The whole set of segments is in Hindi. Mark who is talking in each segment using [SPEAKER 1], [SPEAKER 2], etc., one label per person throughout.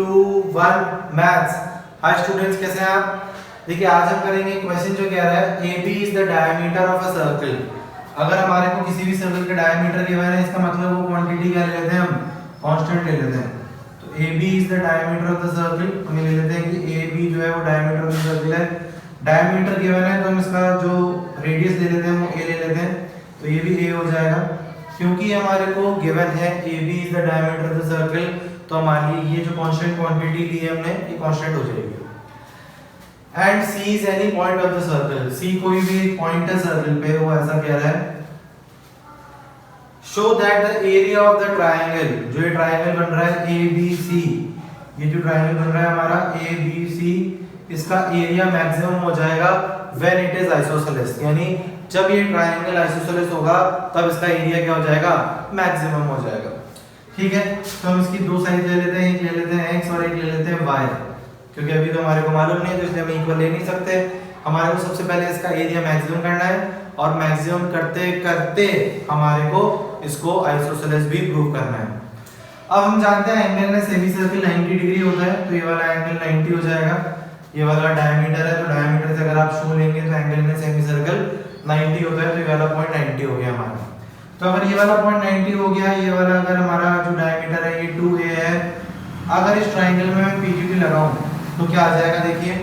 [SPEAKER 1] 2 1 मैथ्स। हाय स्टूडेंट्स, कैसे हैं आप? देखिए आज हम करेंगे क्वेश्चन जो कह रहा है AB is the diameter of a circle. अगर हमारे को किसी भी सर्कल का डायमीटर गिवन है, इसका मतलब वो क्वांटिटी क्या ले लेते हैं, हम कांस्टेंट ले लेते हैं। तो AB is the diameter of the circle, हम ये ले लेते हैं कि AB जो है वो डायमीटर ऑफ द सर्कल है। डायमीटर गिवन है तो हम इसका जो रेडियस ले लेते हैं वो A ले लेते हैं, तो ये भी A हो जाएगा। क्योंकि हमारे को गिवन है AB is the diameter of the circle, तो हमारी ये जो कांस्टेंट क्वांटिटी ली है हमने, ये कांस्टेंट हो जाएगी। And C is any point of the circle, C कोई भी पॉइंट है सर्कल पे, वो ऐसा कह रहा है show that the area of the triangle, जो ये ट्रायंगल बन रहा है ABC, ये जो ट्रायंगल बन रहा है हमारा ABC, इसका एरिया मैक्सिमम हो जाएगा व्हेन इट इज आइसोसेलेस, यानी जब ये ट्रायंगल आइसोसेलेस होगा तब इसका एरिया क्या हो जाएगा, मैक्सिमम हो जाएगा। ठीक है, तो हम इसकी दो साइड ले लेते हैं, एक ले लेते हैं x और एक ले लेते हैं y, क्योंकि अभी तो हमारे को मालूम नहीं है तो इसलिए हम इक्वल ले नहीं सकते। हमारे को सबसे पहले इसका एरिया मैक्सिमम करना है और मैक्सिमम करते करते हमारे को इसको आइसोसेलेस भी प्रूव करना है। अब हम जानते हैं एंगल में सेमी सर्कल 90 डिग्री होता है, तो ये वाला एंगल 90 हो जाएगा। ये वाला डायमीटर है, तो डायमीटर से अगर आप शो लेंगे तो एंगल में सेमी सर्कल 90 होता है, तो ये वाला पॉइंट 90 हो गया हमारा। तो अगर ये वाला पॉइंट 90 हो गया, ये वाला अगर हमारा जो डायमीटर है ये 2a है, अगर इस ट्रायंगल में मैं PQT लगाऊं तो क्या आ जाएगा, देखिए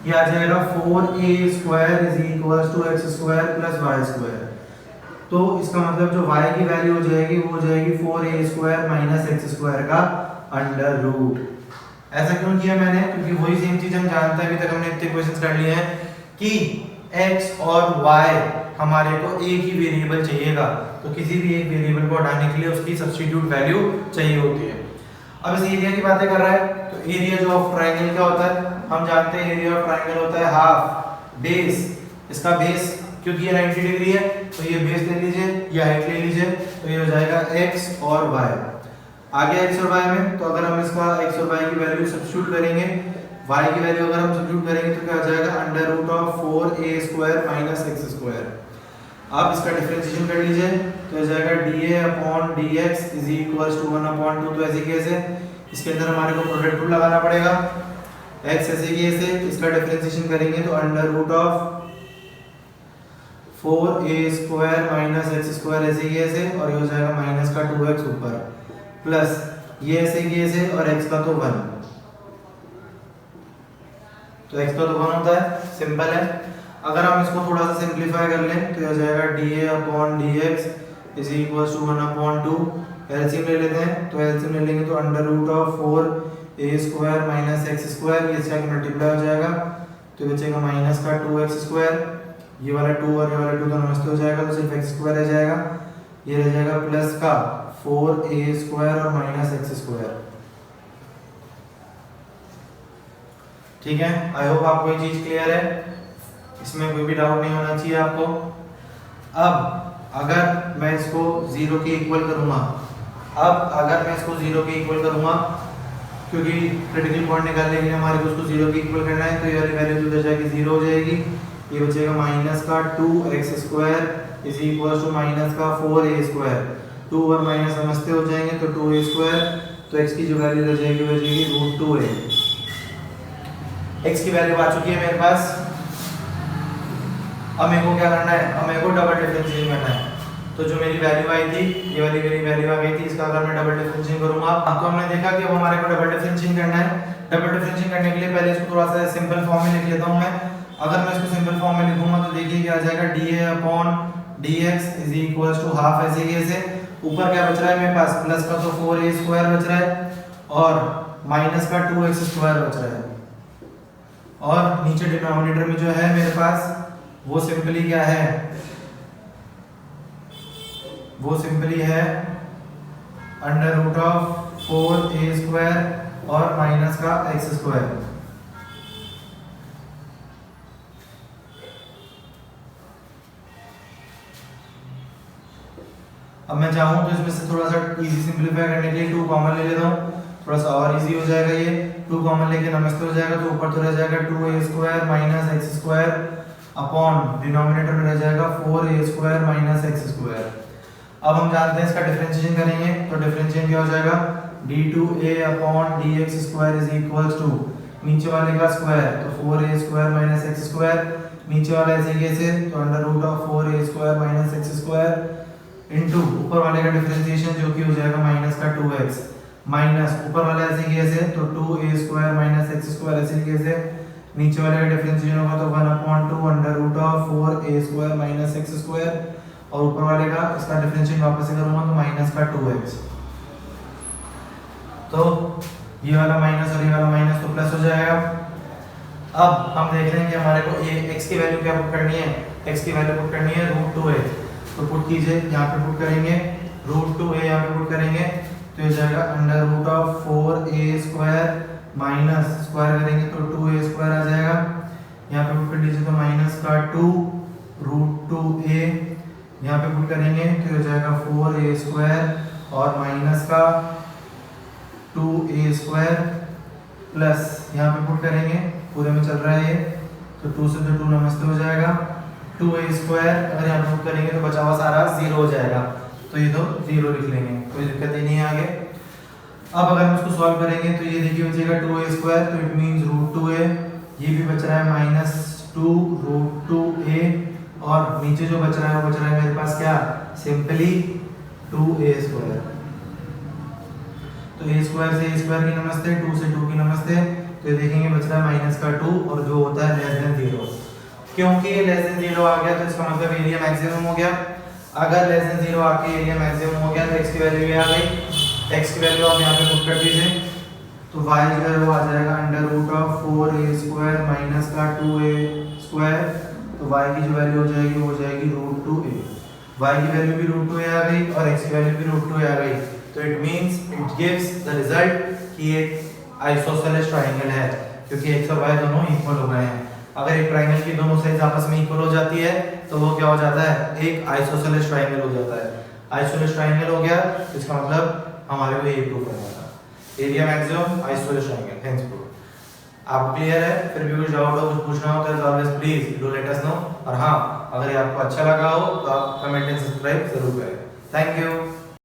[SPEAKER 1] ये आ जाएगा 4a square is equals to x square plus y square. तो इसका मतलब जो y की वैल्यू हो जाएगी वो हो जाएगी 4a square minus x square का अंडर रूट। ऐसा क्यों किया मैंने, क्योंकि वही सेम चीज हम जानते हैं, अभी तक हमने इतने क्वेश्चंस कर लिए हैं कि x और y हमारे को एक ही वेरिएबल चाहिएगा, तो किसी भी एक वेरिएबल को हटाने के लिए उसकी सब्स्टिट्यूट वैल्यू चाहिए होती है। अब इस एरिया की बातें कर रहा है, तो एरिया जो ऑफ ट्रायंगल क्या होता है, हम जानते हैं एरिया ऑफ ट्रायंगल होता है हाफ बेस, इसका बेस क्योंकि ये 90 डिग्री है तो ये बेस ले लीजिए, ये हाइट ले लीजिए, तो ये हो जाएगा x और y। आगे x और y में, तो अगर हम इसका x और y की वैल्यू सब्स्टिट्यूट करेंगे, y की वैल्यू अगर हम सब्स्टिट्यूट करेंगे तो क्या हो जाएगा, under root of 4a square minus x square. आप इसका डिफरेंशिएशन कर लीजिए, तो हो जाएगा dA upon dx is equals to 1/2। तो ऐसे कैसे, इसके अंदर हमारे को प्रोडक्ट रूल लगाना पड़ेगा, x ऐसे कैसे, इसका डिफरेंशिएशन करेंगे तो under root of 4a square minus x square ऐसे कैसे, और ये हो जाएगा माइनस का 2x ऊपर प्लस ये ऐसे कैसे, और x का तो 1, तो x का तो 1 होता है, सिंपल है। अगर हम इसको थोड़ा सा सिंपलीफाई कर लें तो ये हो जाएगा dA upon dx is equals to 1/2। LCM ले लेते हैं, तो एलसीएम ले लेंगे तो under root of 4a square minus x square, ये इसका मल्टीप्लाई हो जाएगा तो बचेगा माइनस का 2x स्क्वायर, ये वाला 2 और ये वाला 2 दोनों नमस्ते हो जाएगा, तो सिर्फ x स्क्वायर रह जाएगा, ये रह जाएगा प्लस का 4a स्क्वायर और माइनस x स्क्वायर। ठीक है, आई होप आपको ये चीज क्लियर है, इसमें कोई भी डाउट नहीं होना चाहिए आपको। अब अगर मैं इसको 0 के इक्वल करूंगा, क्योंकि क्रिटिकल पॉइंट निकालने के लिए हमारे को उसको 0 के इक्वल करना है, तो ये वाली वैल्यू उधर जाके 0 हो जाएगी, ये बचेगा माइनस का 2x square is equals to minus का 4a स्क्वायर, 2 और माइनस समझते हो जाएंगे तो 2a स्क्वायर, तो x की जो वैल्यू रह जाएगी वो हो जाएगी √2a। x की वैल्यू आ चुकी है मेरे पास। अब मेरे को क्या करना है, अब मेरे को डबल डिफरेंशिएशन करना है, तो जो मेरी वैल्यू आई थी, ये वाली मेरी वैल्यू आ गई थी, इसका अगर मैं डबल डिफरेंशिएशन करूंगा, तो हमने देखा कि अब हमारे को डबल डिफरेंशिएशन करना है। डबल डिफरेंशिएशन करने के लिए पहले इसको थोड़ा सा सिंपल फॉर्म में लिख लेता हूं मैं। अगर मैं इसको सिंपल फॉर्म में लिखूंगा तो देखिए क्या आ जाएगा, dA upon dx is equals to half ऐसे कैसे, ऊपर क्या बच रहा है मेरे पास, प्लस का तो 4a स्क्वायर बच रहा है और माइनस का 2x स्क्वायर बच रहा है, और नीचे डिनोमिनेटर में जो है मेरे पास वो सिंपली क्या है, वो सिंपली है under root of 4a square और माइनस का x स्क्वायर। अब मैं चाहूं तो इसमें से थोड़ा सा इजी सिंपलीफाई करने के लिए 2 कॉमन ले लेता हूं, थोड़ा सा और इजी हो जाएगा। ये 2 कॉमन लेके नमस्ते हो जाएगा, तो ऊपर तो रह जाएगा 2a square minus x square upon denominator में रह जाएगा 4a square minus x square. अब हम जानते हैं इसका डिफरेंशिएशन करेंगे, तो डिफरेंशिएशन क्या हो जाएगा, d2a upon dx square is equals to नीचे वाले का स्क्वायर तो 4a square minus x square, नीचे वाला ऐसे कैसे तो under root of 4a square minus x square into ऊपर वाले का डिफरेंशिएशन जो कि हो जाएगा माइनस का 2x माइनस ऊपर वाला ऐसे कैसे तो 2a square minus x square ऐसे कैसे, नीचे वाले का डिफरेंशिएशन होगा तो 1/2 under root of 4a square minus x square और ऊपर वाले का इसका डिफरेंशिएशन वापस से करूंगा तो माइनस का 2x, तो ये वाला माइनस और ये वाला माइनस तो प्लस हो जाएगा। अब हम देख रहे हैं कि हमारे को ये x की वैल्यू क्या पुट करनी है, x की वैल्यू पुट करनी है √2a, तो पुट कीजिए यहाँ पे पुट करेंगे √2a यहाँ पे पुट करेंगे तो ये जाएगा under root of 4a square minus square करेंगे तो 2a स्क्वायर आ जाएगा, यहाँ पे पुट कर लीजिए तो माइनस का 2 √2a यहाँ पे पुट करेंगे तो ये जाएगा 4a स्क्वायर और माइनस का 2a स्क्वायर प्लस यहाँ पे पुट करेंगे पूरे में चल रहा है ये तो 2 से तो 2 नमस्ते हो जाएगा 2a स्क्वायर, अगर यहाँ पे पुट करेंगे तो बचा हुआ सारा 0 हो जाएगा तो ये तो 0 लिख लेंगे, कोई दिक्कत ही नहीं है आगे। अब अगर हम इसको सॉल्व करेंगे तो ये देखिए बचेगा 2a स्क्वायर तो इट मींस √2a, ये भी बच रहा है माइनस 2 √2a और नीचे जो बच रहा है वो बच रहा है मेरे पास क्या सिंपली 2a स्क्वायर, तो a स्क्वायर से a स्क्वायर की नमस्ते 2 से 2 की नमस्ते, तो ये देखेंगे बच रहा है माइनस का 2 और जो होता है लेस देन 0, क्योंकि ये लेस देन 0 आ गया तो इसका मतलब एरिया मैक्सिमम हो गया। अगर लेस देन 0 आके एरिया मैक्सिमम हो गया तो x की वैल्यू ये आ गई, x की वैल्यू आप यहाँ पे पुट कर दीजिए तो y की वैल्यू आ जाएगा under root of 4a square minus का 2a स्क्वायर, तो y की जो वैल्यू हो जाएगी वो हो जाएगी √2a, y की वैल्यू भी √2a आ गई और x की वैल्यू भी √2a आ गई, तो it means it gives the result कि एक आइसोसेलेस ट्रायंगल है क्योंकि x और y दोनों इक्वल हो गए हैं। अगर एक ट्रायंगल की दोनों साइड्स आपस में इक्वल हो जाती है तो वो क्या हो जाता है एक आइसोसेलेस ट्रायंगल हो जाता है, आइसोसेलेस ट्रायंगल हो गया इसका मतलब हमारे को ये प्रूव करना था area maximum isosceles triangle, hence prove. आप क्लियर है? फिर भी कुछ डाउट हो कुछ पूछना हो तो always please do let us know, और हां अगर ये आपको अच्छा लगा हो तो आप कमेंट एंड सब्सक्राइब जरूर करें। Thank you.